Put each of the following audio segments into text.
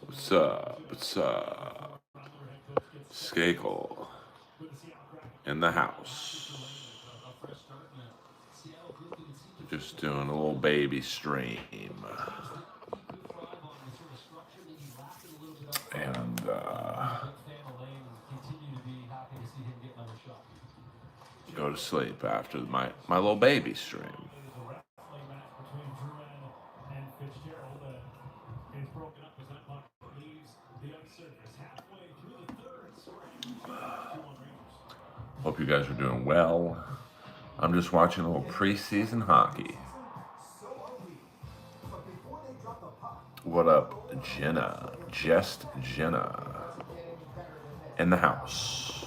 What's up? What's up? Skakel in the house. Just doing a little baby stream. And go to sleep after my little baby stream. Hope you guys are doing well. I'm just watching a little preseason hockey. What up, Jenna? Just Jenna. In the house.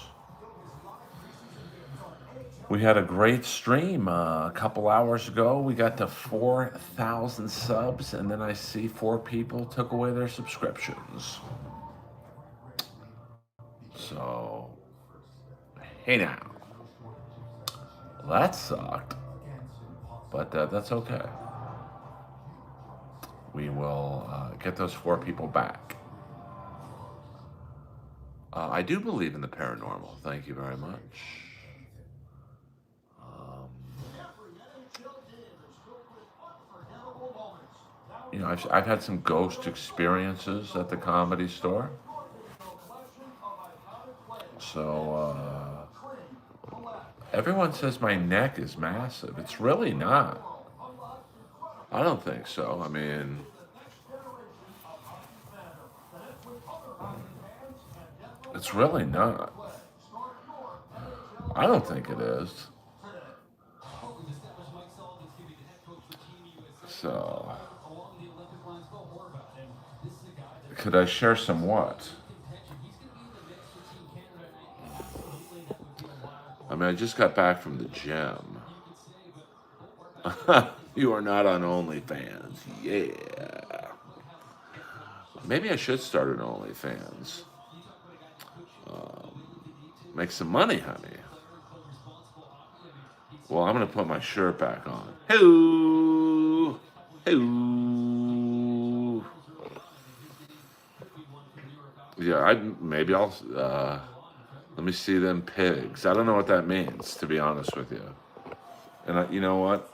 We had a great stream a couple hours ago. We got to 4,000 subs, and then I see 4 people took away their subscriptions. So, hey now. That sucked, but that's okay. We will get those 4 people back. I do believe in the paranormal. Thank you very much. You know, I've had some ghost experiences at the Comedy Store. So, everyone says my neck is massive. It's really not. I don't think so. I mean, it's really not. I don't think it is. So, could I share some what? I mean, I just got back from the gym. You are not on OnlyFans. Yeah. Maybe I should start an OnlyFans. Make some money, honey. Well, I'm going to put my shirt back on. Hello. Hello. Yeah, maybe I'll... let me see them pigs. I don't know what that means, to be honest with you. And you know what?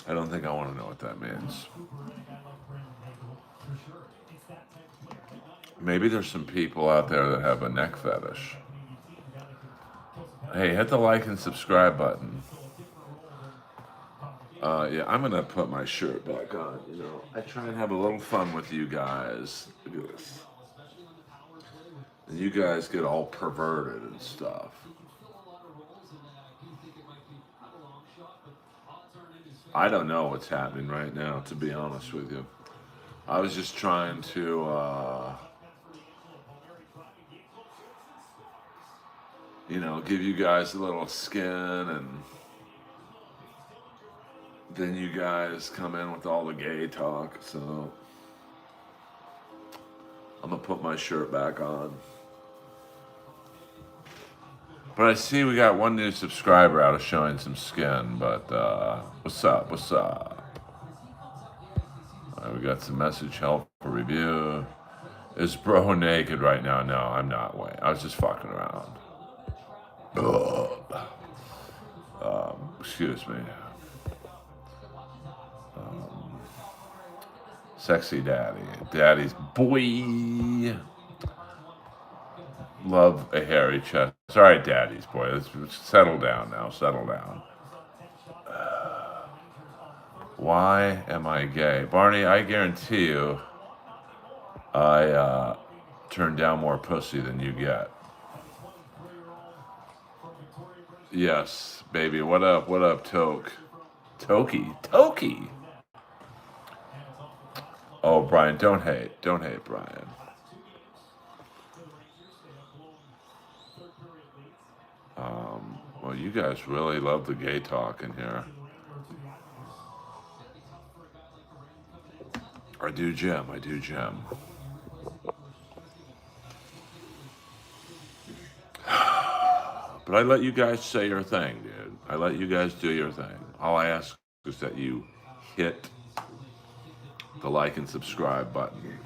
I don't think I want to know what that means. Maybe there's some people out there that have a neck fetish. Hey, hit the like and subscribe button. Yeah, I'm going to put my shirt back on. You know, I try and have a little fun with you guys. Look at this. And you guys get all perverted and stuff. I don't know what's happening right now, to be honest with you. I was just trying to, you know, give you guys a little skin, and then you guys come in with all the gay talk, so I'm gonna put my shirt back on. But I see we got one new subscriber out of showing some skin, but what's up, what's up? All right, we got some message help for review. Is bro naked right now? No, I'm not. Wait, I was just fucking around. Excuse me. Sexy daddy. Daddy's boy. Love a hairy chest. Sorry, daddy's boy. Let's settle down now. Settle down. Why am I gay? Barney, I guarantee you I turn down more pussy than you get. Yes, baby. What up? What up, Toke? Toki. Oh, Brian, don't hate. Don't hate, Brian. Well, you guys really love the gay talk in here. I do gym. But I let you guys say your thing, dude. I let you guys do your thing. All I ask is that you hit the like and subscribe button.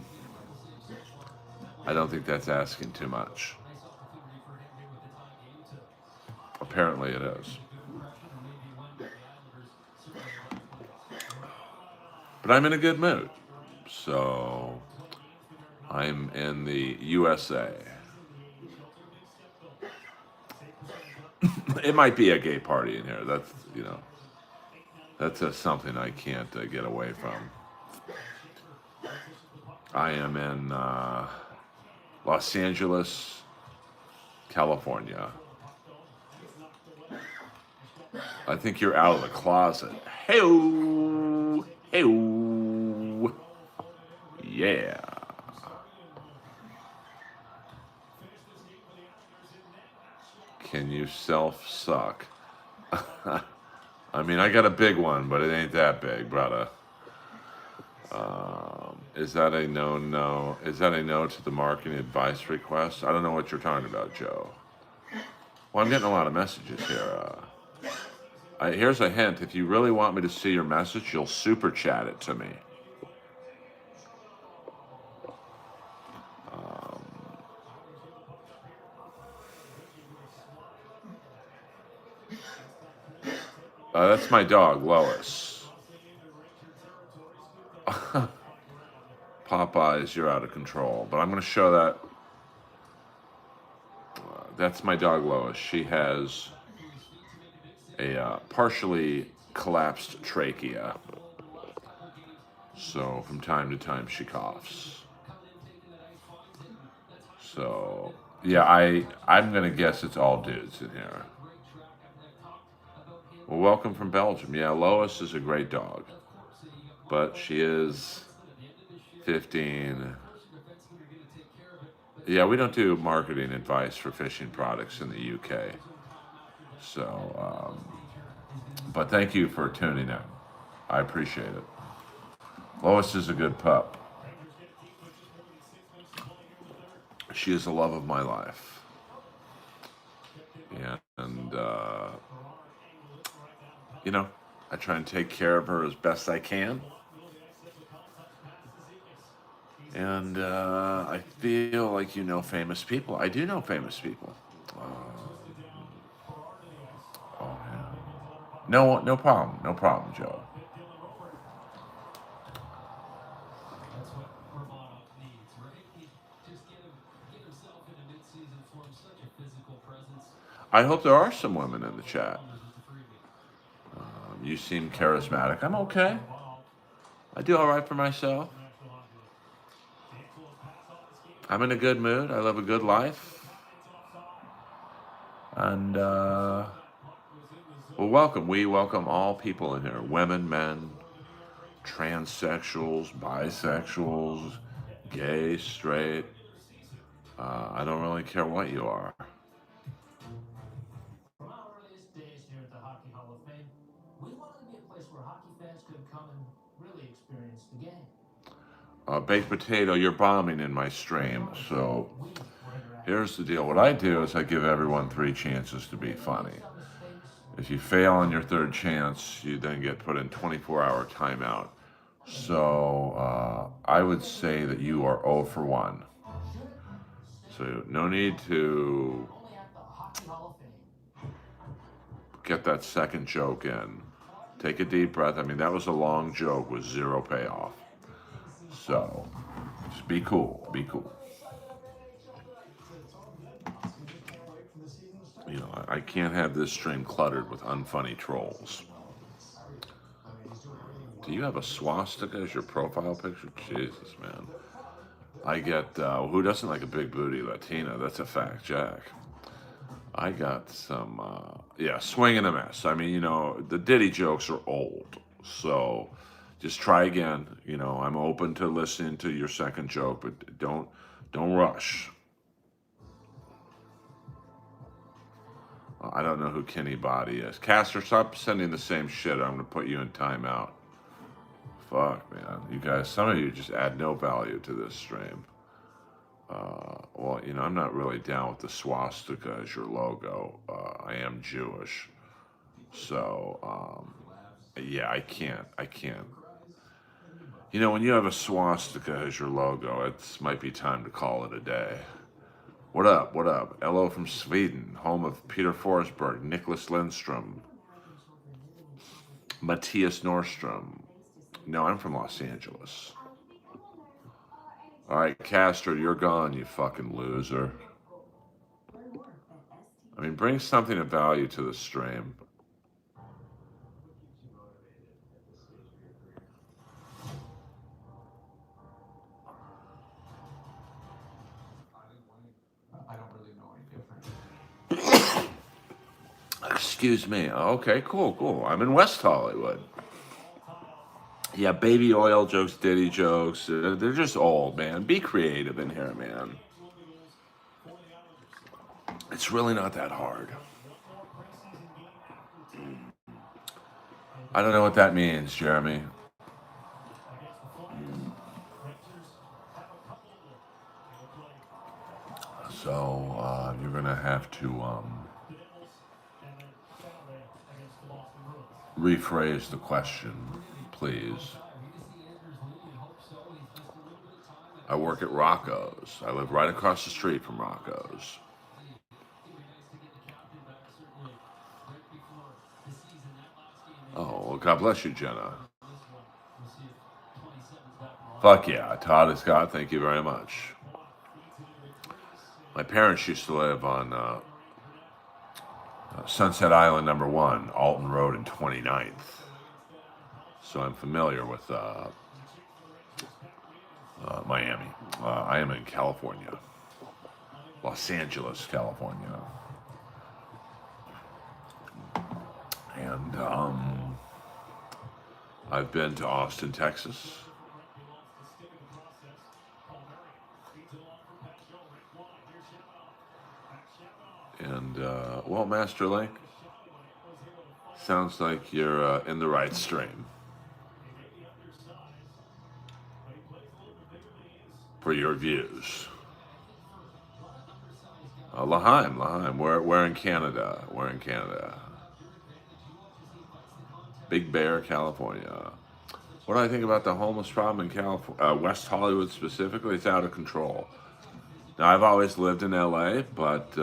I don't think that's asking too much. Apparently it is. But I'm in a good mood. So I'm in the USA. It might be a gay party in here. That's something I can't get away from. I am in Los Angeles, California. I think you're out of the closet. Hey-o! Hey-o! Yeah. Can you self-suck? I mean, I got a big one, but it ain't that big, brother. Is that a no? Is that a no to the marketing advice request? I don't know what you're talking about, Joe. Well, I'm getting a lot of messages here. Here's a hint. If you really want me to see your message, you'll super chat it to me. That's my dog, Lois. Popeyes, you're out of control. But I'm going to show that. That's my dog, Lois. She has a partially collapsed trachea. So from time to time she coughs. So yeah, I'm gonna guess it's all dudes in here. Well, welcome from Belgium. Yeah, Lois is a great dog, but she is 15. Yeah, we don't do marketing advice for fishing products in the UK. So, but thank you for tuning in. I appreciate it. Lois is a good pup. She is the love of my life. Yeah, and you know, I try and take care of her as best I can. And I feel like you know famous people. I do know famous people. Oh, yeah. No problem. No problem, Joe. I hope there are some women in the chat. You seem charismatic. I'm okay. I do all right for myself. I'm in a good mood. I live a good life. And, well, welcome. We welcome all people in here, women, men, transsexuals, bisexuals, gay, straight. I don't really care what you are. From our earliest days here at the Hockey Hall of Fame, we wanted to be a place where hockey fans could come and really experience the game. Baked potato, you're bombing in my stream. So here's the deal. What I do is I give everyone 3 chances to be funny. If you fail on your 3rd chance, you then get put in 24-hour timeout. So I would say that you are 0 for 1. So no need to get that second joke in. Take a deep breath. I mean, that was a long joke with 0 payoff. So just be cool. Be cool. You know, I can't have this stream cluttered with unfunny trolls. Do you have a swastika as your profile picture? Jesus, man. I get, who doesn't like a big booty Latina? That's a fact, Jack. I got some, yeah, swing and a miss. I mean, you know, the Diddy jokes are old. So just try again. You know, I'm open to listening to your second joke, but don't rush. I don't know who Kenny Body is. Caster, stop sending the same shit. I'm gonna put you in timeout. Fuck, man. You guys, some of you just add no value to this stream. Well, you know, I'm not really down with the swastika as your logo. I am Jewish. So, Yeah, I can't. I can't. You know, when you have a swastika as your logo, it might be time to call it a day. What up? What up? Hello from Sweden, home of Peter Forsberg, Nicholas Lindstrom, Matthias Nordstrom. No, I'm from Los Angeles. All right, Castro, you're gone, you fucking loser. I mean, bring something of value to the stream. Excuse me. Okay, cool, cool. I'm in West Hollywood. Yeah, baby oil jokes, ditty jokes. They're just old, man. Be creative in here, man. It's really not that hard. I don't know what that means, Jeremy. So you're gonna have to rephrase the question, please. I work at Rocco's. I live right across the street from Rocco's. Oh, well, God bless you, Jenna. Fuck yeah, Todd and Scott, thank you very much. My parents used to live on Sunset Island number 1, Alton Road and 29th. So I'm familiar with Miami. I am in California, Los Angeles, California. And I've been to Austin, Texas. And, well, Master Link, sounds like you're in the right stream for your views. Laheim, Laheim. We're in Canada. We're in Canada. Big Bear, California. What do I think about the homeless problem in California, West Hollywood specifically? It's out of control. Now, I've always lived in LA, but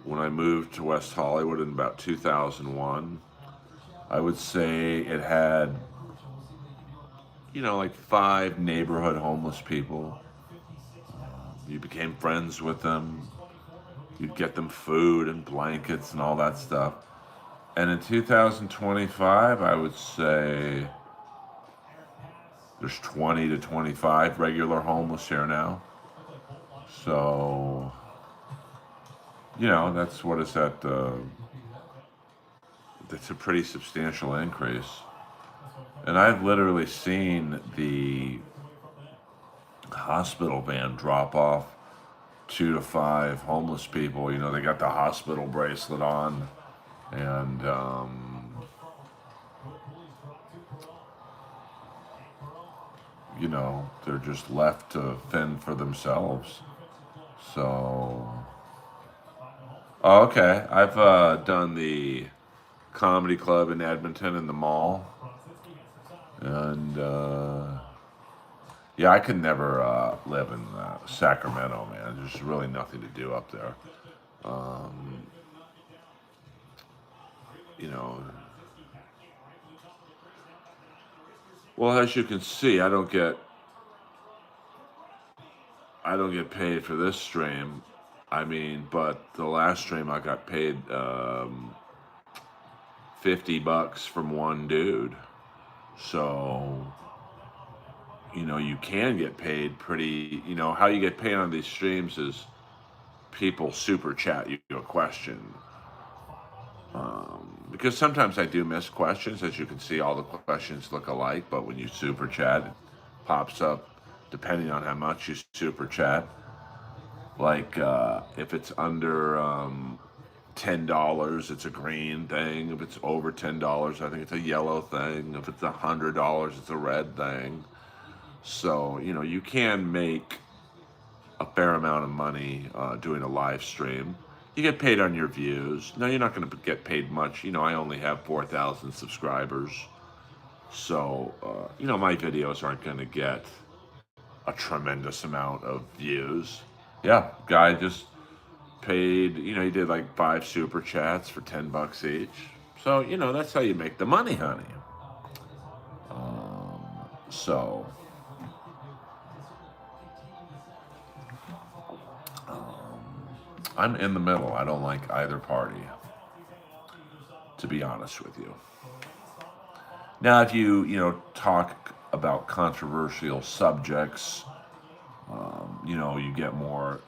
when I moved to West Hollywood in about 2001, I would say it had, you know, like 5 neighborhood homeless people. You became friends with them. You'd get them food and blankets and all that stuff. And in 2025, I would say there's 20 to 25 regular homeless here now. So, you know, that's what is that? That's a pretty substantial increase. And I've literally seen the hospital van drop off 2 to 5 homeless people. You know, they got the hospital bracelet on, and you know, they're just left to fend for themselves. So, oh, okay, I've done the comedy club in Edmonton in the mall, and yeah, I could never live in Sacramento, man. There's really nothing to do up there. Um, you know, well, as you can see, I don't get paid for this stream. I mean, but the last stream I got paid $50 from one dude. So, you know, you can get paid pretty, you know, how you get paid on these streams is people super chat you a question. Because sometimes I do miss questions. As you can see, all the questions look alike, but when you super chat, it pops up depending on how much you super chat. Like if it's under $10, it's a green thing. If it's over $10, I think it's a yellow thing. If it's $100, it's a red thing. So, you know, you can make a fair amount of money doing a live stream. You get paid on your views. No, you're not going to get paid much. I only have 4,000 subscribers. So, my videos aren't going to get a tremendous amount of views. Yeah, guy just paid, he did like 5 super chats for $10 each. So, that's how you make the money, honey. So, I'm in the middle. I don't like either party, to be honest with you. Now, if you talk about controversial subjects, you get more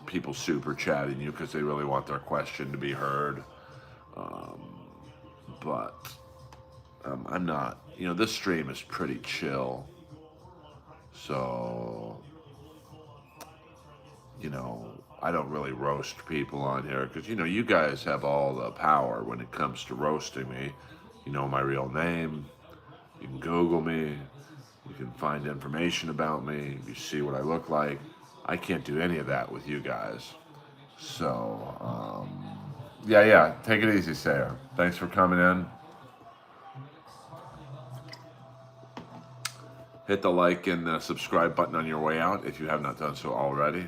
people super chatting you because they really want their question to be heard. But I'm not, this stream is pretty chill. So, I don't really roast people on here because, you guys have all the power when it comes to roasting me. You know my real name. You can Google me. You can find information about me. You see what I look like. I can't do any of that with you guys. So, yeah. Take it easy, Sarah. Thanks for coming in. Hit the like and the subscribe button on your way out if you have not done so already.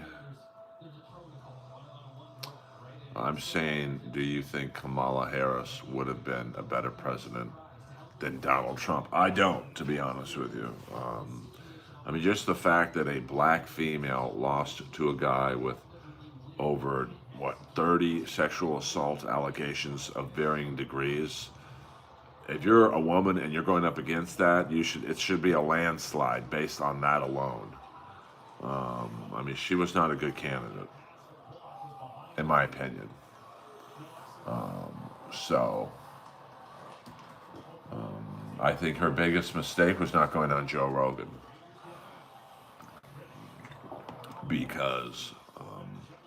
I'm saying, do you think Kamala Harris would have been a better president than Donald Trump? I don't, to be honest with you. Just the fact that a black female lost to a guy with over, 30 sexual assault allegations of varying degrees. If you're a woman and you're going up against that, it should be a landslide based on that alone. She was not a good candidate, in my opinion. So, I think her biggest mistake was not going on Joe Rogan. Because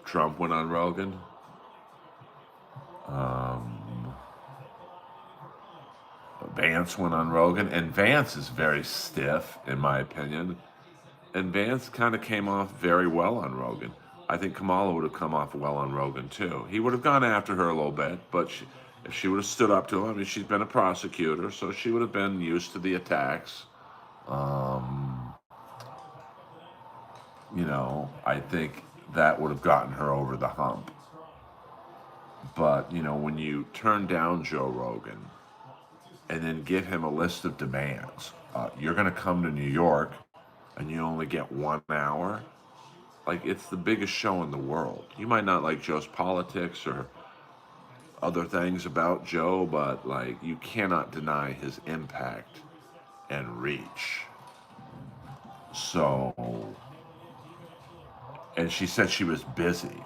Trump went on Rogan. Vance went on Rogan. And Vance is very stiff, in my opinion. And Vance kind of came off very well on Rogan. I think Kamala would have come off well on Rogan, too. He would have gone after her a little bit, but if she would have stood up to him, she's been a prosecutor, so she would have been used to the attacks. I think that would have gotten her over the hump. But, when you turn down Joe Rogan and then give him a list of demands, you're going to come to New York and you only get 1 hour. Like, it's the biggest show in the world. You might not like Joe's politics or other things about Joe, but, you cannot deny his impact and reach. So, and she said she was busy.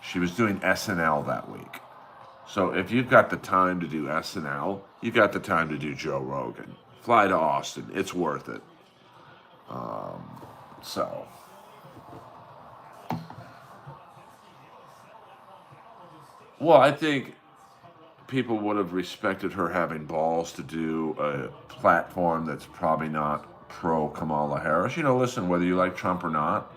She was doing SNL that week. So if you've got the time to do SNL, you've got the time to do Joe Rogan. Fly to Austin. It's worth it. So. Well, I think people would have respected her having balls to do a platform that's probably not pro Kamala Harris. Listen, whether you like Trump or not,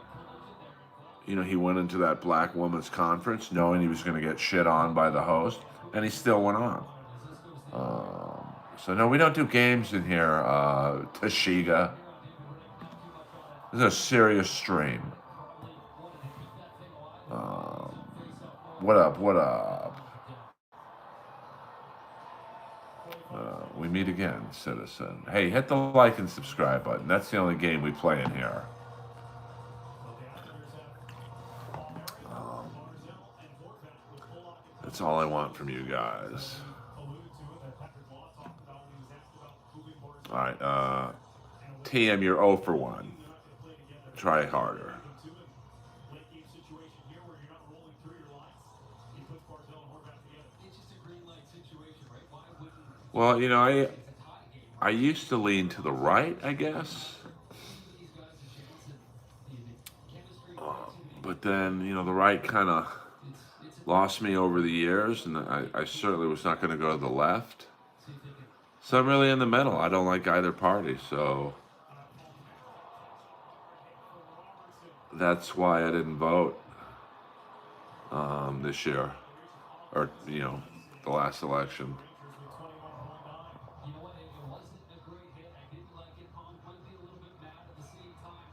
he went into that black woman's conference knowing he was going to get shit on by the host, and he still went on. So, no, we don't do games in here, Tashiga. This is a serious stream. What up? We meet again, citizen. Hey, hit the like and subscribe button. That's the only game we play in here. That's all I want from you guys. All right, TM, you're 0 for 1. Try harder. Well, I used to lean to the right, I guess. But then, the right kind of lost me over the years, and I certainly was not going to go to the left. So I'm really in the middle. I don't like either party, so that's why I didn't vote. this year, or the last election. You know what? It wasn't a great hit. I didn't like it. I'm going to be a little bit mad at the same time.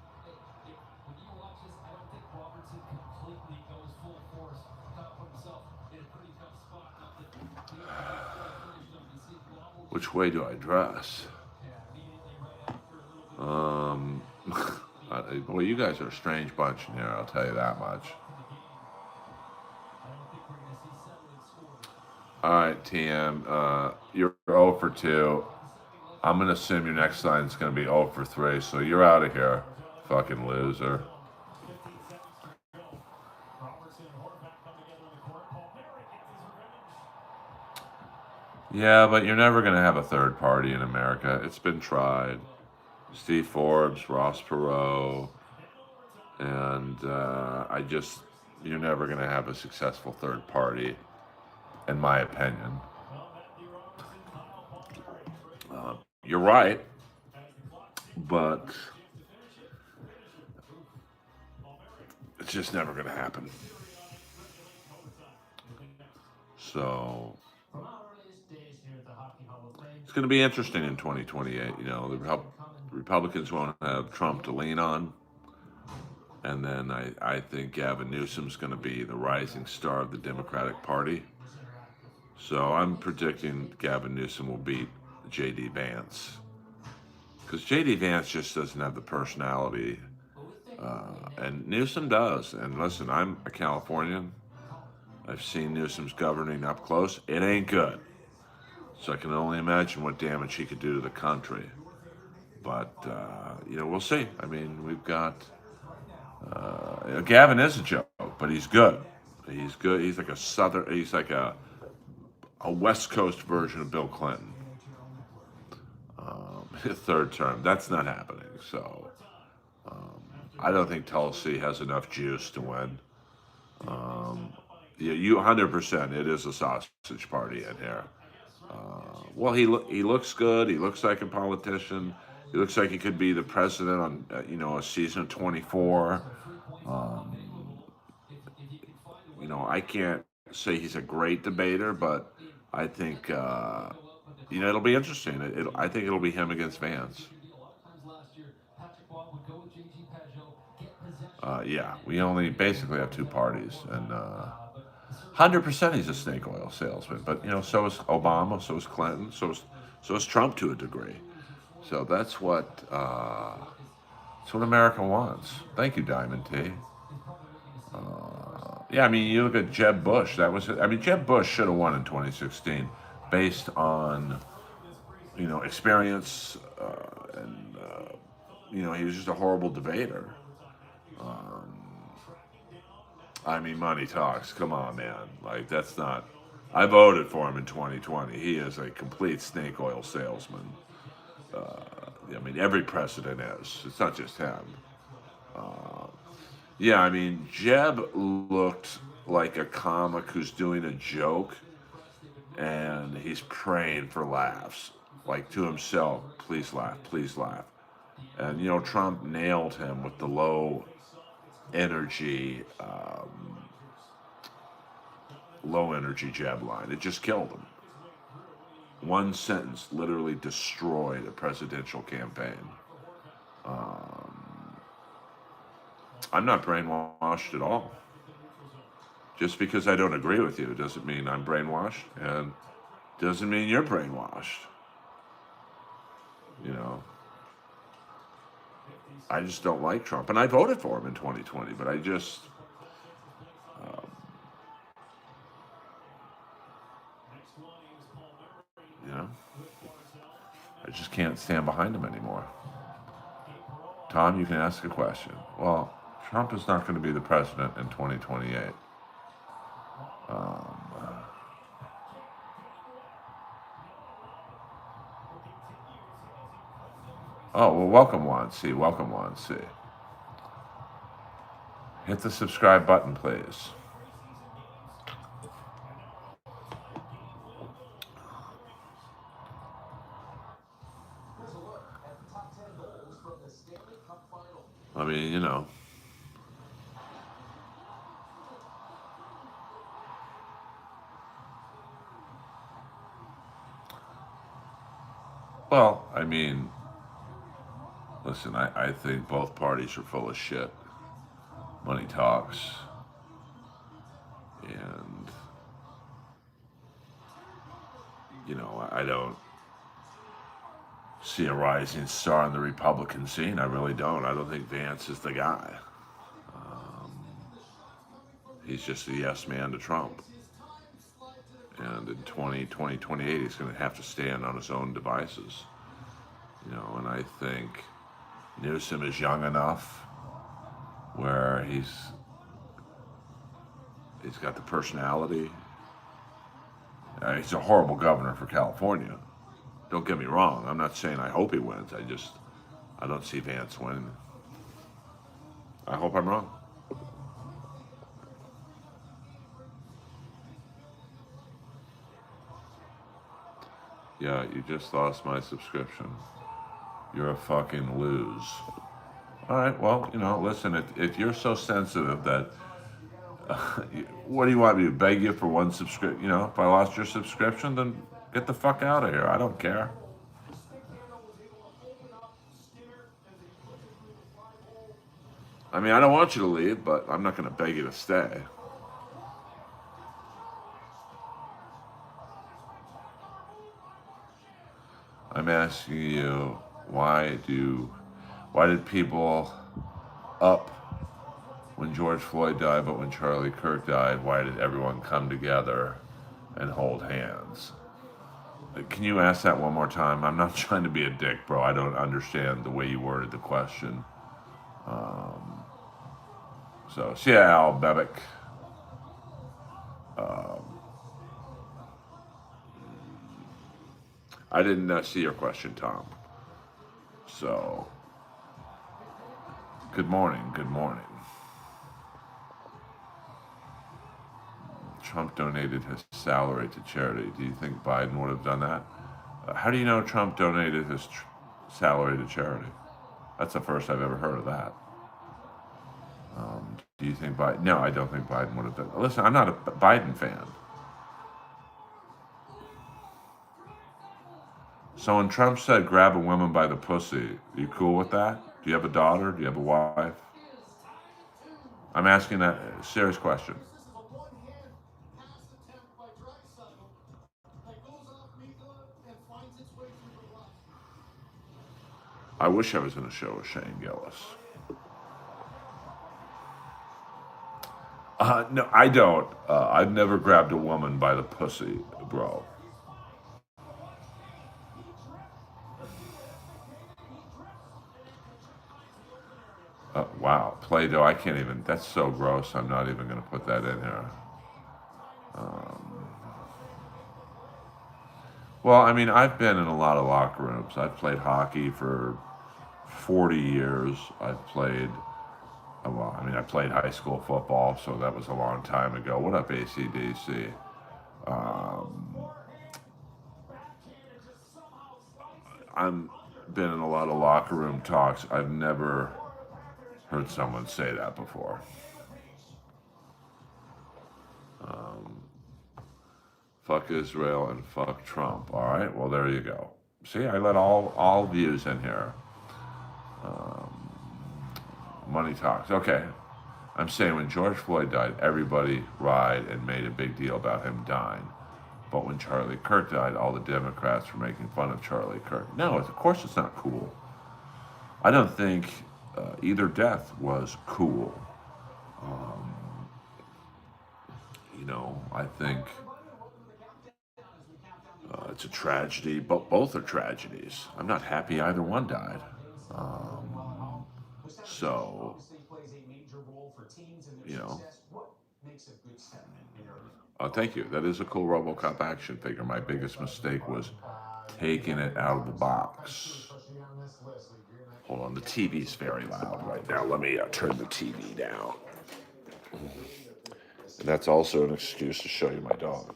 When you watch this, I don't think Robertson completely goes full force. Kind of put himself in a pretty tough spot. Now, the interview before he finished up, he seemed wobbled Which way do I dress? immediately right after a little bit of Um, well, you guys are a strange bunch in here. I'll tell you that much. from the game. I don't think we're going to see settling scores. All right, TM. You're 0 for 2. I'm gonna assume your next line is gonna be 0 for 3. So you're out of here, fucking loser. 15 seconds to go. Robertson and Horvath come together in the court. Palmieri gets his revenge. Yeah, but you're never gonna have a third party in America. It's been tried. Steve Forbes, Ross Perot, and you're never gonna have a successful third party, in my opinion. You're right, but it's just never going to happen. So From our earliest days here at the Hockey Hall of Fame, it's going to be interesting in 2028. The Republicans won't have Trump to lean on. And then I think Gavin Newsom's going to be the rising star of the Democratic Party. So I'm predicting Gavin Newsom will beat J.D. Vance. Because J.D. Vance just doesn't have the personality. And Newsom does. And listen, I'm a Californian. I've seen Newsom's governing up close. It ain't good. So I can only imagine what damage he could do to the country. But, we'll see. I mean, we've got. Gavin is a joke, but he's good. He's good. He's like he's like a West Coast version of Bill Clinton. Third term. That's not happening. So I don't think Tulsi has enough juice to win. Yeah, you 100%. It is a sausage party in here. Well, he looks good. He looks like a politician. He looks like he could be the president on a season of 24. I can't say he's a great debater, but I think it'll be interesting. I think it'll be him against Vance. Yeah, we only basically have two parties, and 100% he's a snake oil salesman. But so is Obama, so is Clinton, so is Trump to a degree. So that's what America wants. Thank you, Diamond T. Yeah, I mean, you look at Jeb Bush. Jeb Bush should have won in 2016, based on experience, and he was just a horrible debater. I mean, money talks. Come on, man. Like, that's not. I voted for him in 2020. He is a complete snake oil salesman. I mean, every president is. It's not just him. Yeah, I mean, Jeb looked like a comic who's doing a joke and he's praying for laughs, like to himself, please laugh, please laugh. And, Trump nailed him with the low energy, jab line. It just killed him. One sentence literally destroyed a presidential campaign. I'm not brainwashed at all. Just because I don't agree with you doesn't mean I'm brainwashed, and doesn't mean you're brainwashed. I just don't like Trump, and I voted for him in 2020. But I just, you know, I just can't stand behind him anymore. Tom, you can ask a question. Well, Trump is not going to be the president in 2028. Well, welcome, Juan C. Welcome, Juan C. Hit the subscribe button, please. I mean, Well, I mean, listen, I think both parties are full of shit. Money talks, and I don't see a rising star in the Republican scene. I really don't. I don't think Vance is the guy. Um, he's just a yes man to Trump. And in 2028, he's going to have to stand on his own devices. And I think Newsom is young enough where he's got the personality. He's a horrible governor for California. Don't get me wrong. I'm not saying I hope he wins. I don't see Vance winning. I hope I'm wrong. Yeah, you just lost my subscription. You're a fucking lose. All right, well, listen, if you're so sensitive that, what do you want me to beg you for one subscription? If I lost your subscription, then get the fuck out of here. I don't care. I mean, I don't want you to leave, but I'm not going to beg you to stay. I'm asking you, why did people up when George Floyd died, but when Charlie Kirk died, why did everyone come together and hold hands? Can you ask that one more time? I'm not trying to be a dick, bro. I don't understand the way you worded the question. So, yeah, Al Bebick. I didn't see your question, Tom. So, good morning. Good morning. Trump donated his salary to charity. Do you think Biden would have done that? How do you know Trump donated his salary to charity? That's the first I've ever heard of that. Do you think Biden? No, I don't think Biden would have done. Listen, I'm not a Biden fan. So when Trump said grab a woman by the pussy, are you cool with that? Do you have a daughter? Do you have a wife? I'm asking a serious question. I wish I was in a show with Shane Gillis. No, I don't. I've never grabbed a woman by the pussy, bro. Wow, Play-Doh, I can't even, that's so gross, I'm not even going to put that in here. Well, I mean, I've been in a lot of locker rooms. I've played hockey for 40 years. I played high school football, so that was a long time ago. What up, ACDC? Um, I'm been in a lot of locker room talks. I've never heard someone say that before. Fuck Israel and fuck Trump. All right, well there you go. See, I let all views in here. Money talks. Okay, I'm saying when George Floyd died, everybody rioted and made a big deal about him dying. But when Charlie Kirk died, all the Democrats were making fun of Charlie Kirk. No, of course it's not cool. I don't think either death was cool. I think it's a tragedy, but both are tragedies. I'm not happy either one died. So, you know, thank you. That is a cool RoboCop action figure. My biggest mistake was taking it out of the box. Hold on, the TV's very loud right now. Let me turn the TV down. And that's also an excuse to show you my dog.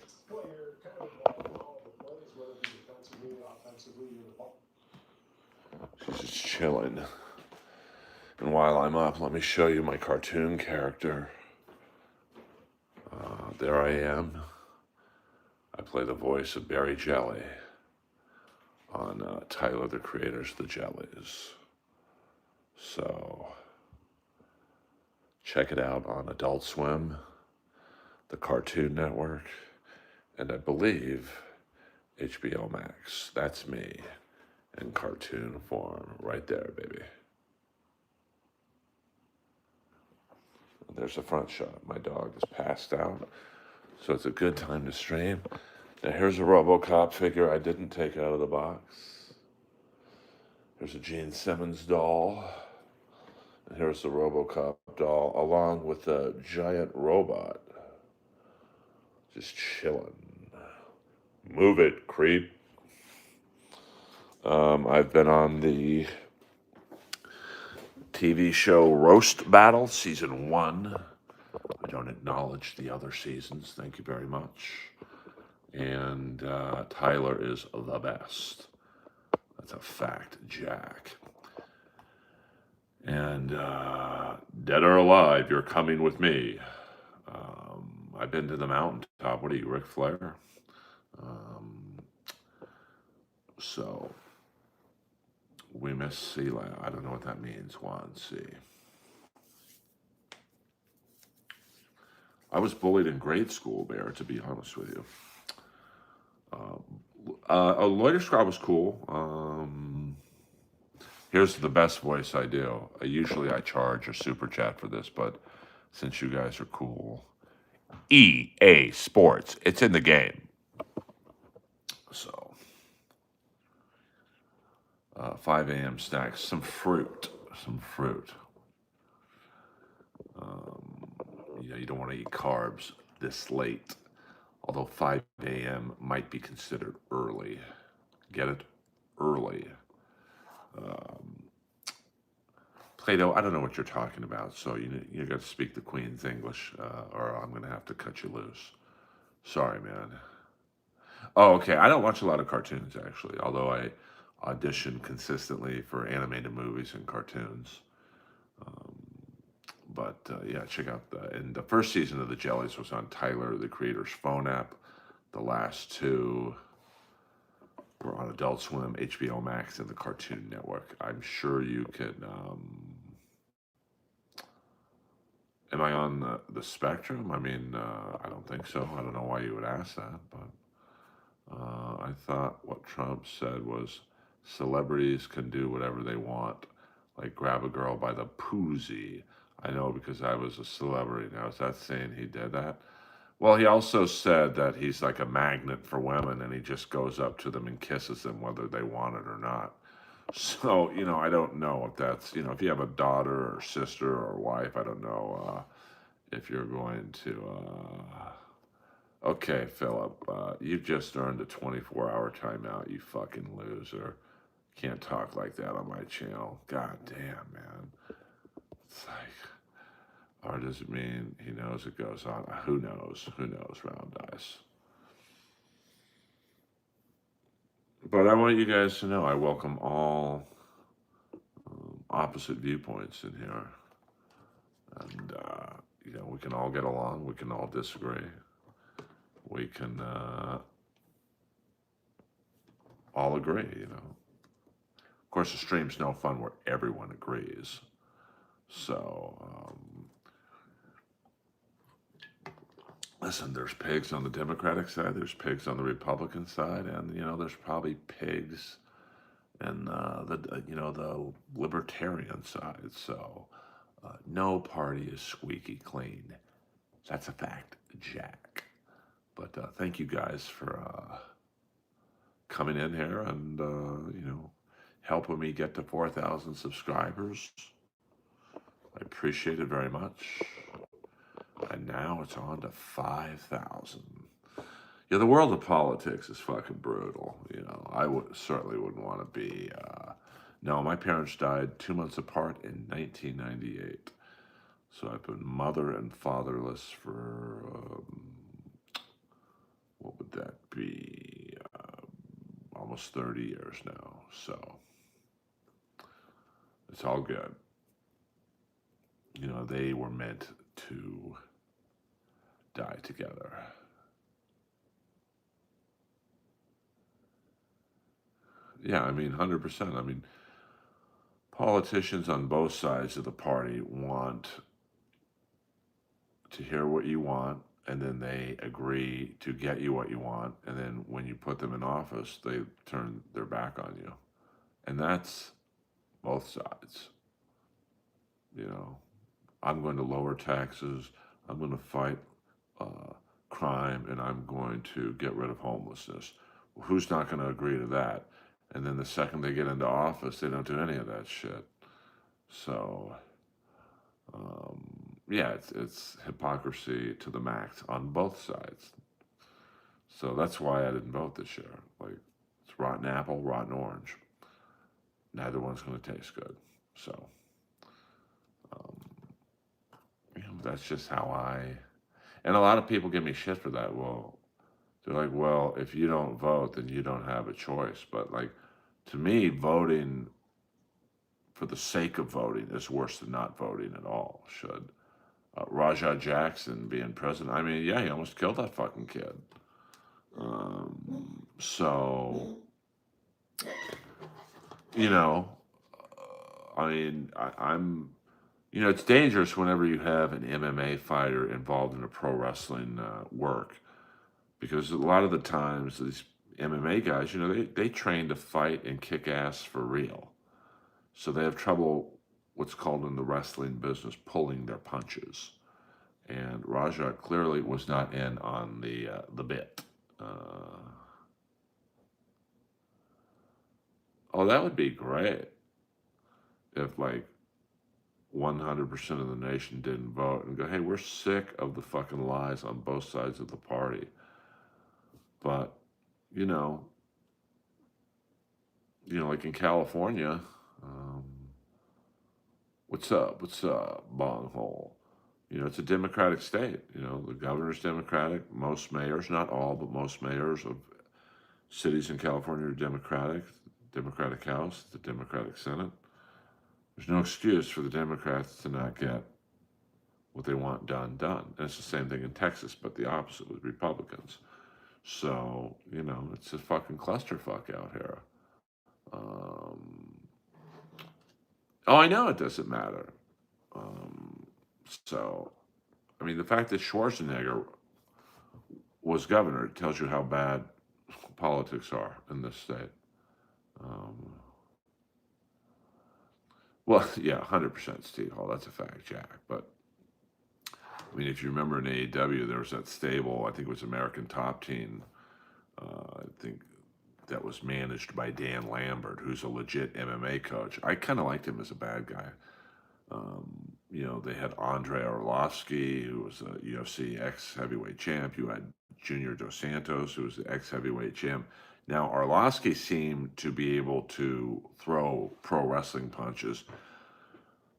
She's just chilling. And while I'm up, let me show you my cartoon character. There I am. I play the voice of Barry Jelly. on Tyler, the Creator's The Jellies. So check it out on Adult Swim, the Cartoon Network, and I believe HBO Max. That's me in cartoon form right there, baby. There's a front shot. My dog is passed out, so it's a good time to stream. Now here's a RoboCop figure I didn't take out of the box. Here's a Gene Simmons doll. And here's the RoboCop doll along with a giant robot. Just chilling. Move it, creep. I've been on the TV show Roast Battle, Season 1. I don't acknowledge the other seasons. Thank you very much. And Tyler is the best. That's a fact, Jack. And dead or alive, you're coming with me. I've been to the mountaintop. What are you, Ric Flair? So we miss Sealand. I don't know what that means. Juan C. I was bullied in grade school, Bear, to be honest with you. A Loiter Squad was cool. Here's the best voice I do. Usually I charge a super chat for this, but since you guys are cool, EA Sports, it's in the game. So, 5 a.m. snacks, some fruit. You don't want to eat carbs this late, although 5 a.m. might be considered early. Get it? Early. Plato, I don't know what you're talking about, so you got to speak the Queen's English, or I'm going to have to cut you loose. Sorry, man. Oh, okay. I don't watch a lot of cartoons, actually, although I audition consistently for animated movies and cartoons. But yeah, check out and the first season of The Jellies was on Tyler, the Creator's phone app. The last two were on Adult Swim, HBO Max, and the Cartoon Network. I'm sure you can. Am I on the spectrum? I mean, I don't think so. I don't know why you would ask that, but I thought what Trump said was celebrities can do whatever they want, like grab a girl by the poozy. I know because I was a celebrity. Now, is that saying he did that? Well, he also said that he's like a magnet for women and he just goes up to them and kisses them whether they want it or not. So, I don't know if that's, if you have a daughter or sister or wife, I don't know if you're going to. Okay, Philip, you just earned a 24-hour timeout, you fucking loser. Can't talk like that on my channel. God damn, man. It's like. Or does it mean he knows it goes on? Who knows? Who knows, round dice. But I want you guys to know I welcome all opposite viewpoints in here. And, we can all get along. We can all disagree. We can all agree, Of course, the stream's no fun where everyone agrees. So, listen, there's pigs on the Democratic side, there's pigs on the Republican side, and there's probably pigs in the libertarian side. So no party is squeaky clean. That's a fact, Jack. But thank you guys for coming in here and helping me get to 4,000 subscribers. I appreciate it very much. And now it's on to 5,000. Yeah, the world of politics is fucking brutal. I certainly wouldn't want to be. No, my parents died 2 months apart in 1998. So I've been mother and fatherless for, what would that be? Almost 30 years now. So it's all good. They were meant to die together. Yeah, I mean, 100%. I mean, politicians on both sides of the party want to hear what you want, and then they agree to get you what you want, and then when you put them in office, they turn their back on you. And that's both sides. You know, I'm going to lower taxes, I'm going to fight uh, crime, and I'm going to get rid of homelessness. Who's not going to agree to that? And then the second they get into office, they don't do any of that shit. So, yeah, it's hypocrisy to the max on both sides. So that's why I didn't vote this year. Like, it's rotten apple, rotten orange. Neither one's going to taste good. So, that's just how I. And a lot of people give me shit for that. Well, they're like, well, if you don't vote, then you don't have a choice. But, like, to me, voting for the sake of voting is worse than not voting at all. Should Rajah Jackson being president? I mean, yeah, he almost killed that fucking kid. So, you know, I mean, it's dangerous whenever you have an MMA fighter involved in a pro wrestling work because a lot of the times these MMA guys, they train to fight and kick ass for real. So they have trouble, what's called in the wrestling business, pulling their punches. And Raja clearly was not in on the bit. Uh, oh, that would be great if like 100% of the nation didn't vote and go, hey, we're sick of the fucking lies on both sides of the party. But, you know, like in California, um, what's up? What's up, bonghole? It's a Democratic state. The governor's Democratic. Most mayors, not all, but most mayors of cities in California are Democratic. Democratic House, the Democratic Senate. There's no excuse for the Democrats to not get what they want done. And it's the same thing in Texas, but the opposite with Republicans. So, it's a fucking clusterfuck out here. Um, oh, I know it doesn't matter. Um, so, I mean, the fact that Schwarzenegger was governor tells you how bad politics are in this state. Um, well, yeah, 100% Steve Hall. That's a fact, Jack. But I mean, if you remember in AEW, there was that stable, I think it was American Top Team, I think that was managed by Dan Lambert, who's a legit MMA coach. I kind of liked him as a bad guy. They had Andre Arlovsky, who was a UFC ex heavyweight champ. You had Junior Dos Santos, who was the ex heavyweight champ. Now, Arlovsky seemed to be able to throw pro wrestling punches,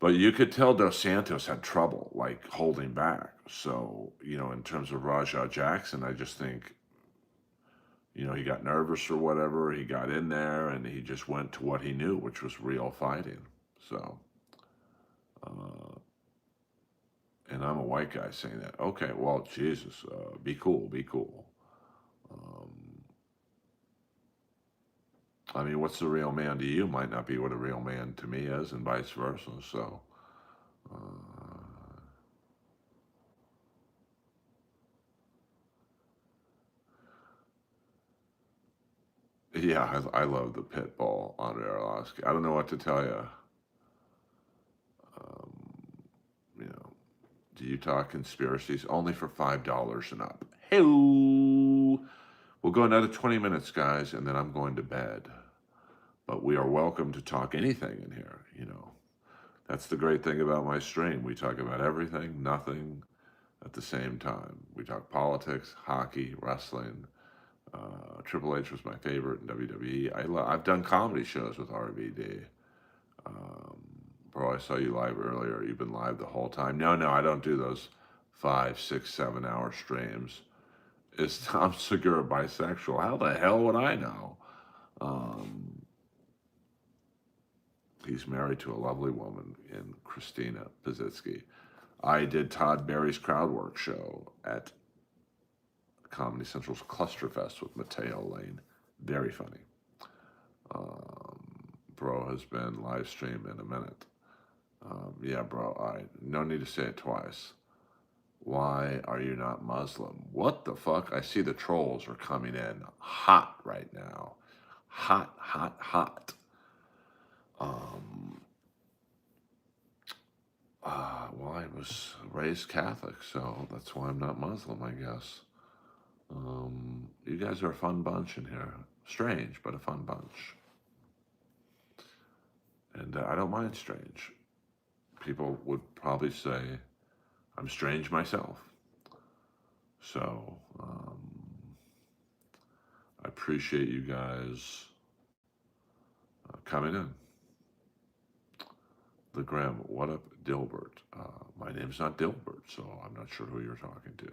but you could tell Dos Santos had trouble, like holding back. So, in terms of Rajah Jackson, I just think, he got nervous or whatever. He got in there and he just went to what he knew, which was real fighting. So, uh, and I'm a white guy saying that. Okay, well, Jesus, be cool, be cool. Um, I mean, what's the real man to you might not be what a real man to me is, and vice versa. So, uh, yeah, I love the pit bull on Arlovsky. I don't know what to tell you. Um, you know, do you talk conspiracies only for $5 and up? Hey, we'll go another 20 minutes, guys, and then I'm going to bed. But we are welcome to talk anything in here. That's the great thing about my stream. We talk about everything, nothing at the same time. We talk politics, hockey, wrestling. Triple H was my favorite in WWE. I've done comedy shows with RVD. Um, Bro, I saw you live earlier. You've been live the whole time. No, I don't do those 5, 6, 7 hour streams. Is Tom Segura bisexual? How the hell would I know? Um, he's married to a lovely woman in Christina Pazitsky. I did Todd Barry's Crowdwork show at Comedy Central's Clusterfest with Mateo Lane. Very funny. Bro has been live streaming a minute. Yeah, bro, no need to say it twice. Why are you not Muslim? What the fuck? I see the trolls are coming in hot right now. Hot, hot, hot. Um, well, I was raised Catholic, so that's why I'm not Muslim, I guess. You guys are a fun bunch in here. Strange, but a fun bunch. And I don't mind strange. People would probably say I'm strange myself. So I appreciate you guys coming in. The Graham, what up, Dilbert? My name's not Dilbert, so I'm not sure who you're talking to.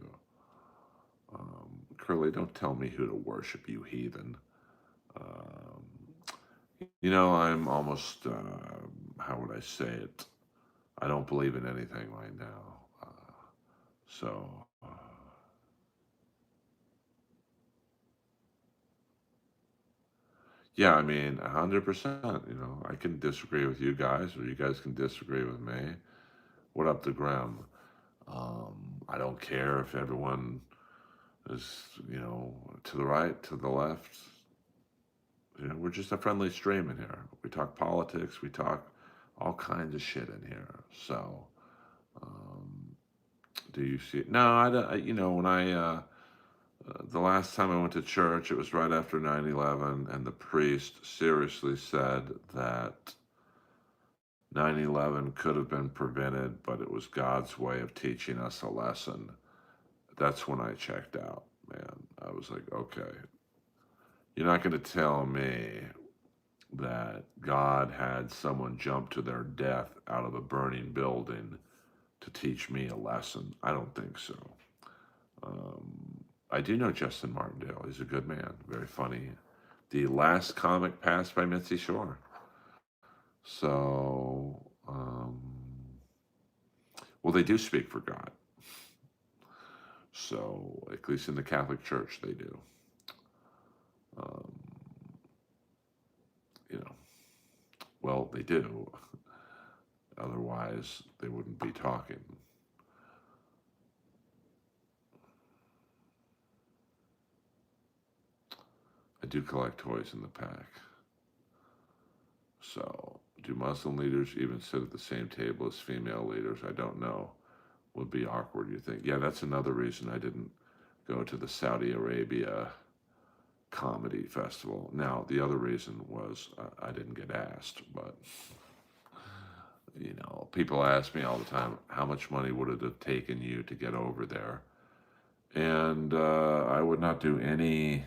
Curly, don't tell me who to worship, you heathen. Um, I'm almost, how would I say it? I don't believe in anything right now. So, yeah, I mean, 100%. I can disagree with you guys, or you guys can disagree with me. What up, the Graham? I don't care if everyone is, to the right, to the left. We're just a friendly stream in here. We talk politics, we talk all kinds of shit in here. So, um, do you see it? No, I don't. When the last time I went to church, it was right after 9/11, and the priest seriously said that 9/11 could have been prevented, but it was God's way of teaching us a lesson. That's when I checked out, man. I was like, okay, you're not going to tell me that God had someone jump to their death out of a burning building to teach me a lesson. I don't think so. I do know Justin Martindale. He's a good man, very funny. The last comic passed by Mitzi Shore. So, well, they do speak for God. So, at least in the Catholic Church, they do. Um, you know, well, they do. Otherwise, they wouldn't be talking. I do collect toys in the pack. So, do Muslim leaders even sit at the same table as female leaders? I don't know. Would be awkward, you think? Yeah, that's another reason I didn't go to the Saudi Arabia comedy festival. Now, the other reason was I didn't get asked, but people ask me all the time, how much money would it have taken you to get over there? And I would not do any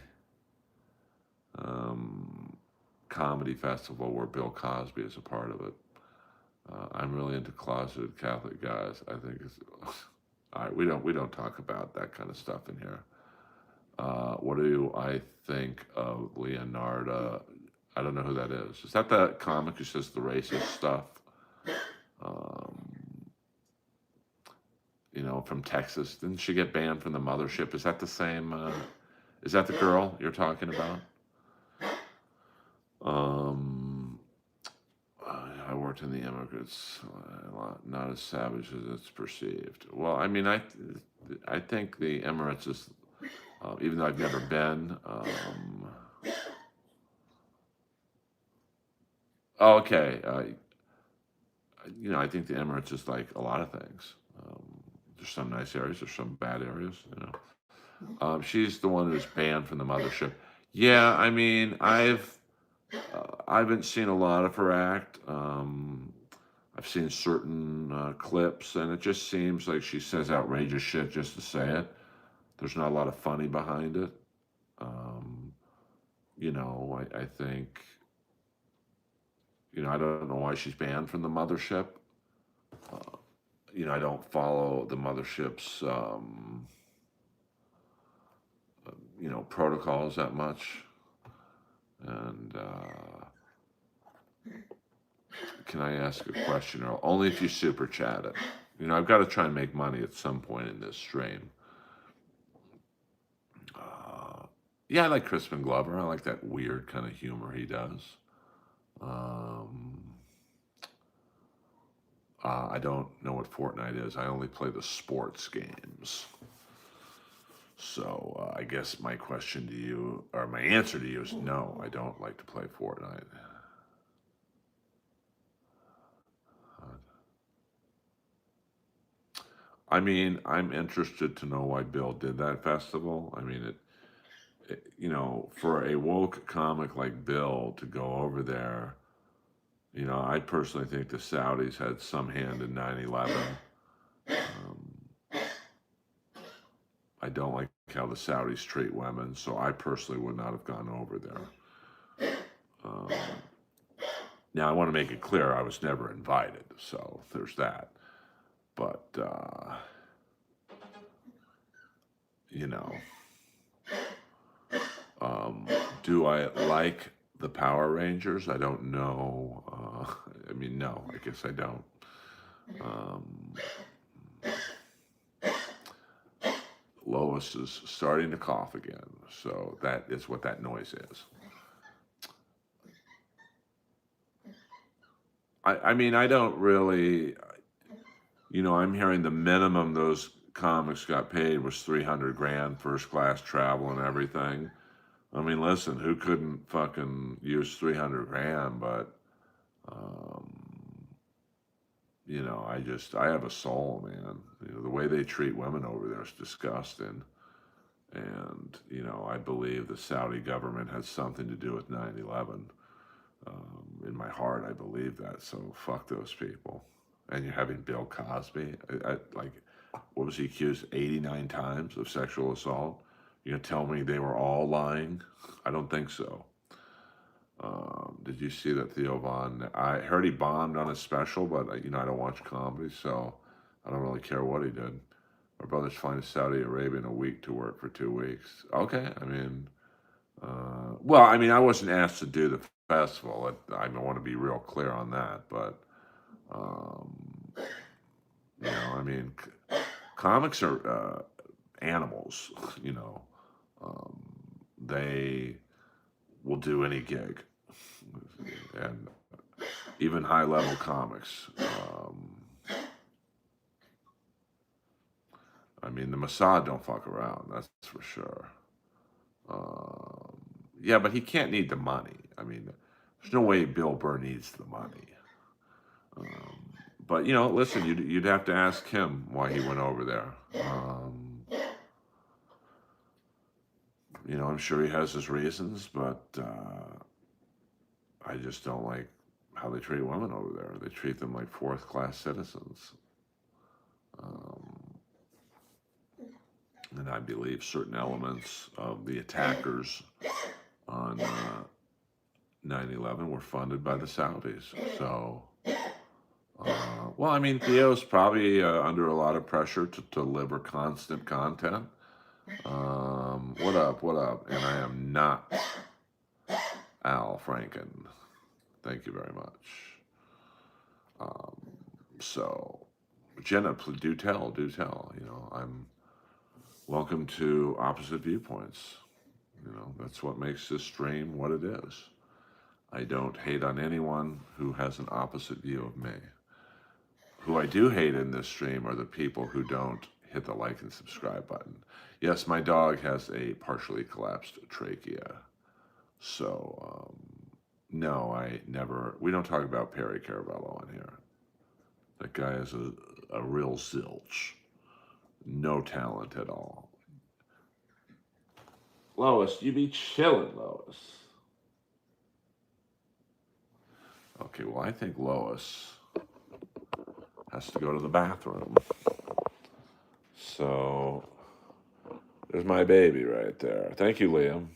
comedy festival where Bill Cosby is a part of it. I'm really into closeted Catholic guys. I think it's all right. We don't talk about that kind of stuff in here. What do I think of Leonardo? I don't know who that is. Is that the comic who says the racist stuff? Um, from Texas. Didn't she get banned from the mothership? Is that the same? Is that the girl you're talking about? Um, I worked in the immigrants a lot, not as savage as it's perceived. Well, I mean, I think the Emirates is, even though I've never been. Oh, okay. I think the Emirates is like a lot of things. There's some nice areas, there's some bad areas. She's the one who's banned from the mothership. Yeah, I mean, I haven't seen a lot of her act. I've seen certain clips, and it just seems like she says outrageous shit just to say it. There's not a lot of funny behind it. Um, I think, I don't know why she's banned from the mothership. Uh, I don't follow the mothership's, protocols that much. And can I ask a question? Or only if you super chat it. I've got to try and make money at some point in this stream. Yeah, I like Crispin Glover. I like that weird kind of humor he does. Um, I don't know what Fortnite is. I only play the sports games. So I guess my question to you, or my answer to you, is no. I don't like to play Fortnite. I mean, I'm interested to know why Bill did that festival. I mean, for a woke comic like Bill to go over there, I personally think the Saudis had some hand in 9/11. Um, I don't like how the Saudis treat women, so I personally would not have gone over there. Um, Now, I want to make it clear I was never invited, so there's that. But, you know, um, do I like the Power Rangers? I don't know. I mean, no, I guess I don't. Um, Lois is starting to cough again, so that is what that noise is. I mean, I don't really, I'm hearing the minimum those comics got paid was 300 grand, first class travel and everything. I mean, listen, who couldn't fucking use 300 grand? But, um, I have a soul, man. The way they treat women over there is disgusting. And, I believe the Saudi government has something to do with 9/11. In my heart, I believe that. So fuck those people. And you're having Bill Cosby, like, what was he accused 89 times of sexual assault? You're gonna tell me they were all lying? I don't think so. Did you see that Theo Von? I heard he bombed on his special, but I don't watch comedy, so I don't really care what he did. My brother's flying to Saudi Arabia in a week to work for 2 weeks. Okay, I mean, well, I mean, I wasn't asked to do the festival. I want to be real clear on that, but um, I mean, comics are animals. You know, um, they will do any gig, and even high level comics. I mean, the Mossad don't fuck around. That's for sure. Um, yeah, but he can't need the money. I mean, there's no way Bill Burr needs the money. Um, but listen, you'd have to ask him why he went over there. I'm sure he has his reasons, but I just don't like how they treat women over there. They treat them like fourth class citizens. Um, and I believe certain elements of the attackers on 9/11 were funded by the Saudis. So, well, I mean, Theo's probably under a lot of pressure to deliver constant content. What up? What up? And I am not Al Franken. Thank you very much. Um, so, Jenna, do tell, do tell. I'm welcome to opposite viewpoints. That's what makes this stream what it is. I don't hate on anyone who has an opposite view of me. Who I do hate in this stream are the people who don't hit the like and subscribe button. Yes, my dog has a partially collapsed trachea. So, no, we don't talk about Perry Caravello on here. That guy is a real zilch. No talent at all. Lois, you be chilling, Lois. Okay, well, I think Lois has to go to the bathroom. So, there's my baby right there. Thank you, Liam.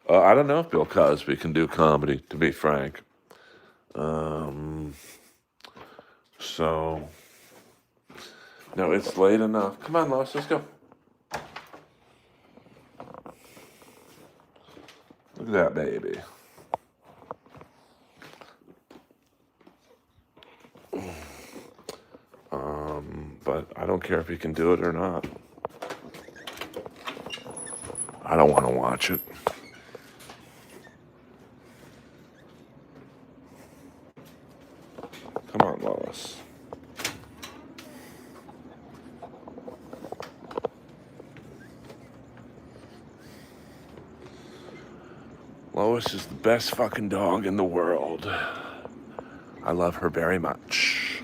I don't know if Bill Cosby can do comedy, to be frank. So, no, it's late enough. Come on, Lois, let's go. Look at that baby. But I don't care if he can do it or not. I don't want to watch it. Lois is the best fucking dog in the world. I love her very much.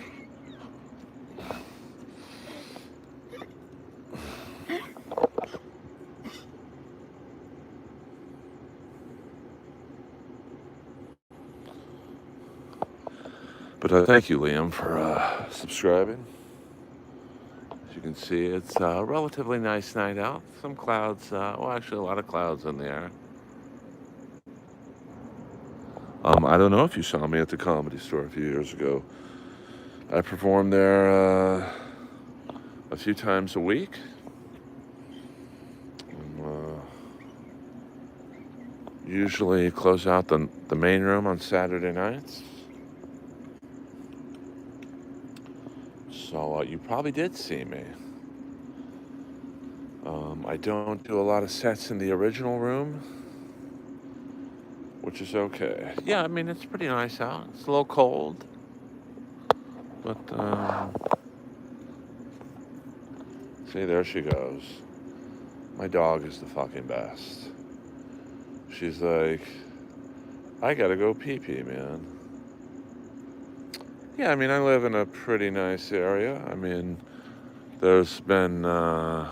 But thank you, Liam, for subscribing. As you can see, it's a relatively nice night out. Some clouds, well, actually, a lot of clouds in the air. I don't know if you saw me at the Comedy Store a few years ago. I performed there a few times a week. Usually close out the main room on Saturday nights. So you probably did see me. I don't do a lot of sets in the original room, which is okay. Yeah, I mean, it's pretty nice out. It's a little cold. But, see, there she goes. My dog is the fucking best. She's like, I gotta go pee-pee, man. Yeah, I mean, I live in a pretty nice area. I mean, there's been a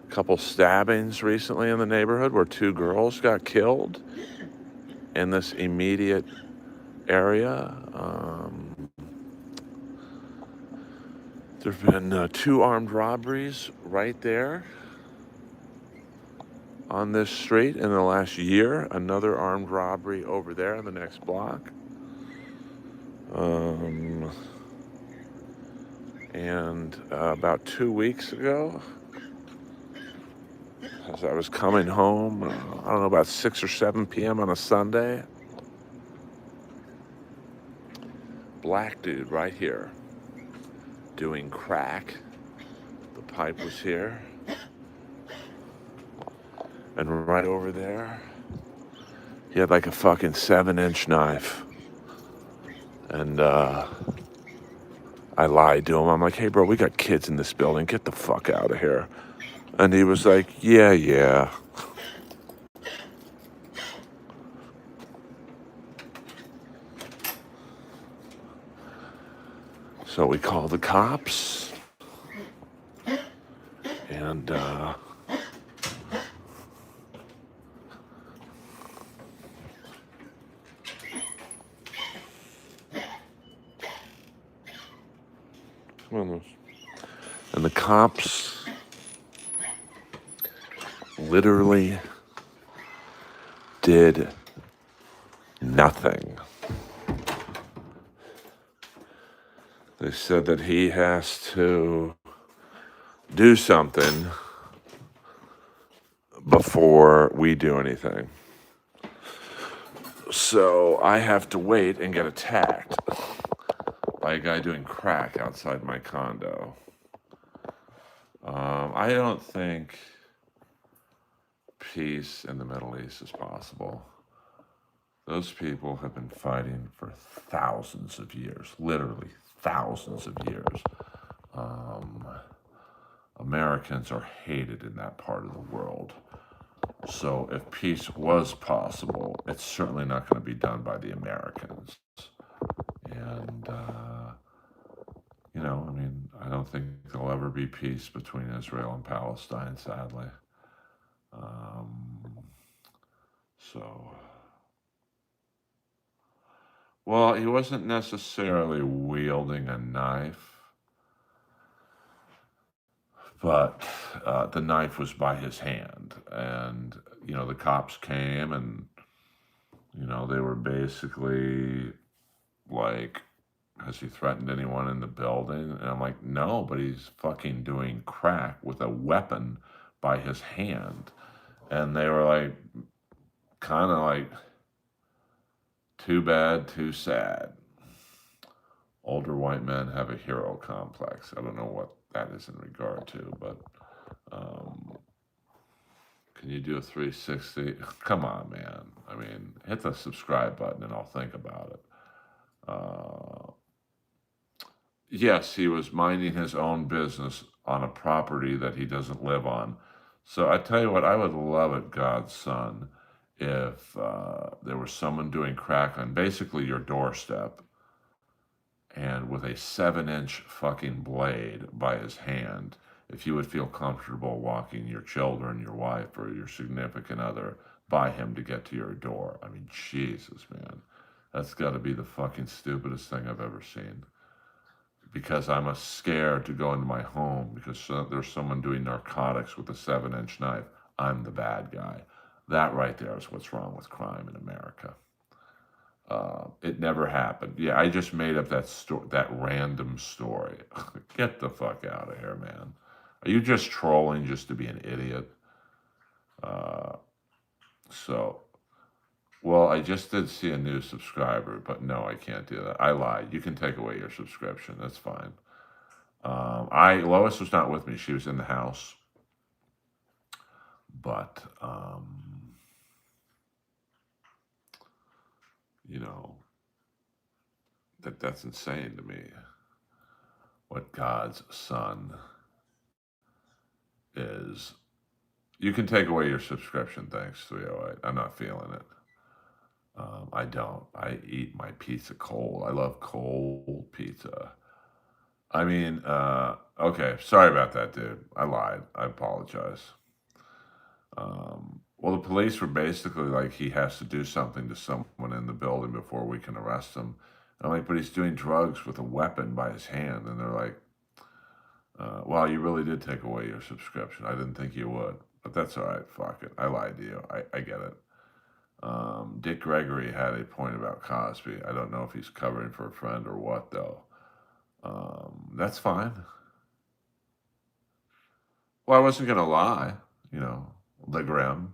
couple stabbings recently in the neighborhood where 2 girls got killed in this immediate area. There have been 2 armed robberies right there on this street in the last year. Another armed robbery over there in the next block. And about 2 weeks ago, as I was coming home, I don't know, about 6 or 7 p.m. on a Sunday, black dude right here doing crack. The pipe was here. And right over there, he had like a fucking 7-inch knife. And I lied to him. I'm like, hey, bro, we got kids in this building. Get the fuck out of here. And he was like, yeah. So we called the cops. And come on, Lois. And the cops literally did nothing. They said that he has to do something before we do anything. So I have to wait and get attacked by a guy doing crack outside my condo. I don't think peace in the Middle East is possible. Those people have been fighting for thousands of years, literally thousands of years. Americans are hated in that part of the world. So if peace was possible, it's certainly not going to be done by the Americans. And, I mean, I don't think there'll ever be peace between Israel and Palestine, sadly. Well, he wasn't necessarily wielding a knife, but the knife was by his hand. And, the cops came and, they were basically like, has he threatened anyone in the building? And I'm like, no, but he's fucking doing crack with a weapon by his hand. And they were like, kind of like, too bad, too sad. Older white men have a hero complex. I don't know what that is in regard to, but can you do a 360? Come on, man. I mean, hit the subscribe button and I'll think about it. Yes, he was minding his own business on a property that he doesn't live on. So I tell you what, I would love it, God's son, if there was someone doing crack on basically your doorstep and with a 7-inch fucking blade by his hand, if you would feel comfortable walking your children, your wife, or your significant other by him to get to your door. I mean, Jesus, man. That's got to be the fucking stupidest thing I've ever seen. Because I'm scared to go into my home because there's someone doing narcotics with a 7-inch knife. I'm the bad guy. That right there is what's wrong with crime in America. It never happened. Yeah, I just made up that random story. Get the fuck out of here, man. Are you just trolling just to be an idiot? Uh, so, well, I just did see a new subscriber, but no, I can't do that. I lied. You can take away your subscription. That's fine. Lois was not with me. She was in the house, but you know that's insane to me. What God's son is. You can take away your subscription, thanks, 308. I'm not feeling it. I don't. I eat my pizza cold. I love cold pizza. I mean, okay, sorry about that, dude. I lied. I apologize. Well, the police were basically like, he has to do something to someone in the building before we can arrest him. And I'm like, but he's doing drugs with a weapon by his hand. And they're like, well, you really did take away your subscription. I didn't think you would. But that's all right. Fuck it. I lied to you. I get it. Dick Gregory had a point about Cosby. I don't know if he's covering for a friend or what, though. That's fine. Well, I wasn't going to lie, you know, Ligram.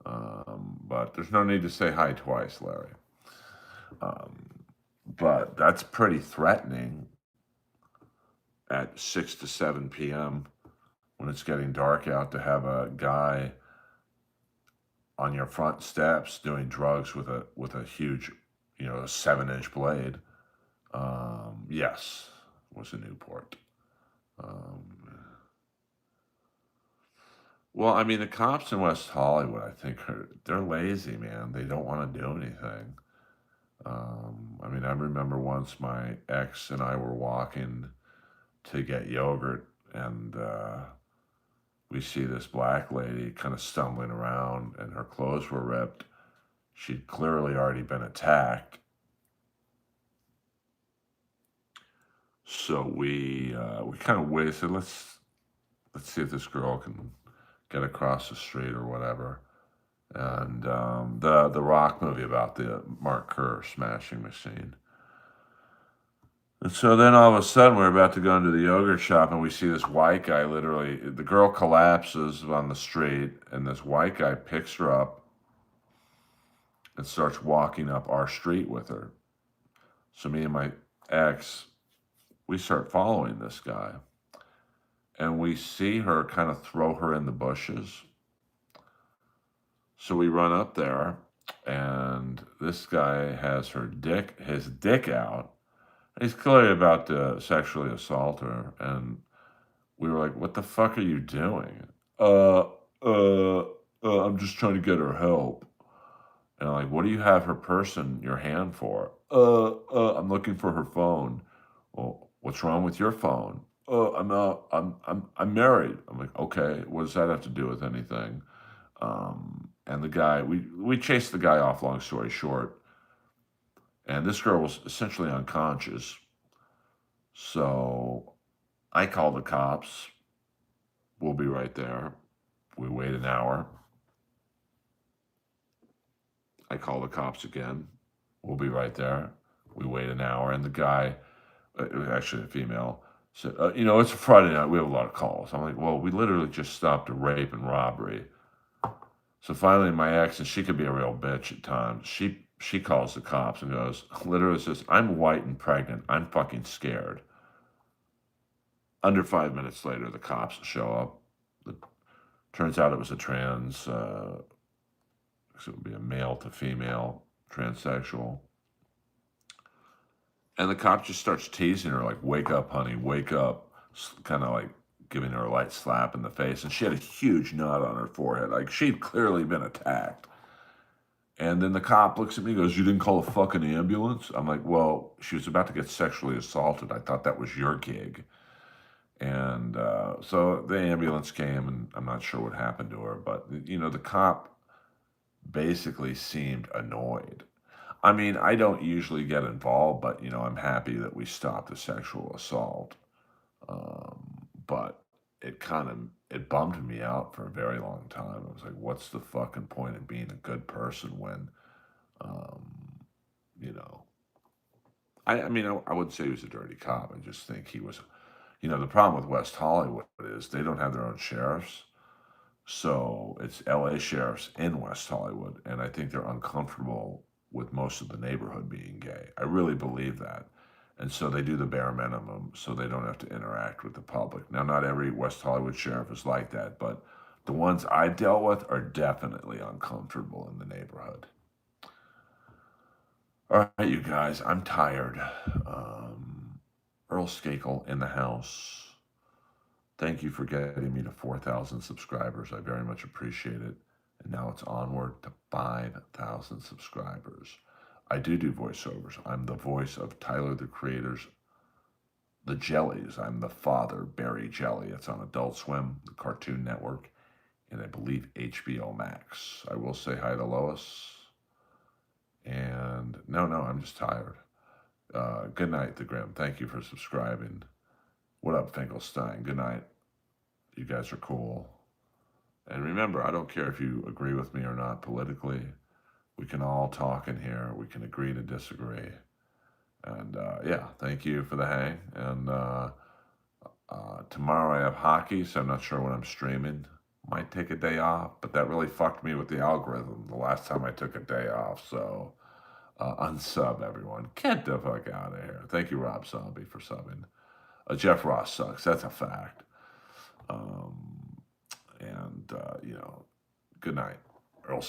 But there's no need to say hi twice, Larry. But that's pretty threatening at 6 to 7 p.m. when it's getting dark out to have a guy on your front steps doing drugs with a huge, you know, a 7-inch blade. Yes, it was a Newport. Well, I mean, the cops in West Hollywood, I think, they're lazy, man. They don't want to do anything. I mean, I remember once my ex and I were walking to get yogurt, and we see this black lady kind of stumbling around, and her clothes were ripped. She'd clearly already been attacked. So we kind of waited. Said, let's see if this girl can get across the street or whatever. And the Rock movie about the Mark Kerr smashing machine. And so then all of a sudden we're about to go into the yogurt shop and we see this white guy literally, the girl collapses on the street and this white guy picks her up and starts walking up our street with her. So me and my ex, we start following this guy. And we see her kind of throw her in the bushes. So we run up there and this guy has his dick out. He's clearly about to sexually assault her, and we were like, "What the fuck are you doing?" I'm just trying to get her help. And I'm like, "What do you have her purse in your hand for?" I'm looking for her phone. Well, what's wrong with your phone? I'm married. I'm like, okay, what does that have to do with anything? And the guy, we chased the guy off. Long story short. And this girl was essentially unconscious. So I called the cops. We'll be right there. We wait an hour. I call the cops again. We'll be right there. We wait an hour. And the guy, it was actually a female, said, you know, it's a Friday night. We have a lot of calls. I'm like, well, we literally just stopped a rape and robbery. So finally, my ex, and she could be a real bitch at times, she calls the cops and goes, literally says, I'm white and pregnant. I'm fucking scared. Under 5 minutes later, the cops show up. Turns out it was a it would be a male to female transsexual. And the cop just starts teasing her, like, wake up, honey, wake up. Kind of like giving her a light slap in the face. And she had a huge knot on her forehead. Like, she'd clearly been attacked. And then the cop looks at me and goes, "You didn't call a fucking ambulance?" I'm like, "Well, she was about to get sexually assaulted. I thought that was your gig." And so the ambulance came, and I'm not sure what happened to her, but the cop basically seemed annoyed. I mean, I don't usually get involved, but I'm happy that we stopped a sexual assault. But it bummed me out for a very long time. I was like, what's the fucking point of being a good person when, um, you know, I mean, I wouldn't say he was a dirty cop. I just think he was, the problem with West Hollywood is they don't have their own sheriffs. So it's LA sheriffs in West Hollywood, and I think they're uncomfortable with most of the neighborhood being gay. I really believe that. And so they do the bare minimum so they don't have to interact with the public. Now, not every West Hollywood sheriff is like that, but the ones I dealt with are definitely uncomfortable in the neighborhood. All right, you guys, I'm tired. Earl Skakel in the house. Thank you for getting me to 4,000 subscribers. I very much appreciate it. And now it's onward to 5,000 subscribers. I do voiceovers. I'm the voice of Tyler, the Creator's The Jellies. I'm the father, Barry Jelly. It's on Adult Swim, the Cartoon Network, and I believe HBO Max. I will say hi to Lois. And no, I'm just tired. Good night, The Grim. Thank you for subscribing. What up, Finkelstein? Good night. You guys are cool. And remember, I don't care if you agree with me or not politically. We can all talk in here. We can agree to disagree. And yeah, thank you for the hang. And tomorrow I have hockey, so I'm not sure when I'm streaming. Might take a day off, but that really fucked me with the algorithm the last time I took a day off. So unsub, everyone. Get the fuck out of here. Thank you, Rob Zombie, for subbing. Jeff Ross sucks. That's a fact. And good night. Earl